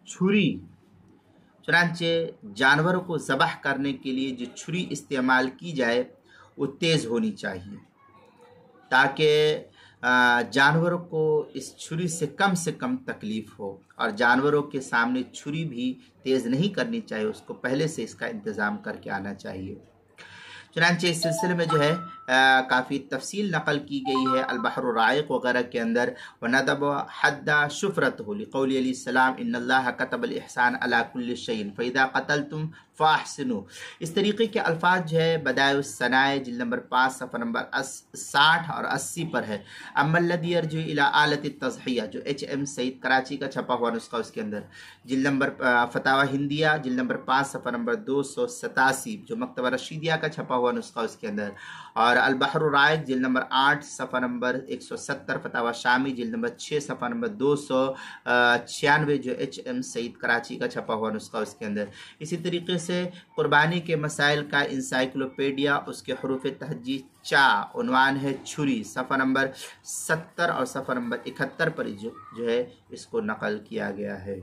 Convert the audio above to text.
छुरी, चुनांचे जानवरों को ज़बह करने के लिए जो छुरी इस्तेमाल की जाए वो तेज़ होनी चाहिए, ताकि जानवरों को इस छुरी से कम तकलीफ़ हो, और जानवरों के सामने छुरी भी तेज़ नहीं करनी चाहिए, उसको पहले से इसका इंतज़ाम करके आना चाहिए। चुनांचे इस सिलसिले में जो है काफ़ी तफसील नकल की गई है अल-बहर राइक़ वगैरह के अंदर। वनदब हद्दा शुफ़रतहु लिक़ौलि अलैहिस्सलाम इन्नल्लाह कतबल इहसान अला कुल्लि शैइन फ़इज़ा क़तलतुम फ़अहसिनु। इस तरीके के अल्फाज जो है बदाइउस सनाए जिल्द नंबर 5 सफ़ा नंबर 60 और 80 पर है। अम्मल्लज़ी यरजू इला आलति तज़हिया, जो HM सईद कराची का छपा हुआ नुस्खा, उसके अंदर जिल्द नंबर फतावा हिंदिया जिल्द नंबर 5 सफ़ा नंबर 287, जो मकतबा रशीदिया का छपा हुआ नुस्खा, उसके अंदर, और अल-बहर राइक़ जिल्द नंबर 8 सफ़ा नंबर 170, फतावा शामी जिल्द नंबर 6 सफ़ा नंबर 296, जो HM सईद कराची का छपा हुआ नुस्खा, उसके अंदर। इसी तरीके से कुर्बानी के मसाइल का इंसाइक्लोपीडिया, उसके हरूफ तहजी चा, उन्वान है छुरी, सफ़ा नंबर 70 और सफ़ा नंबर 71 पर जो है इसको नकल किया गया है।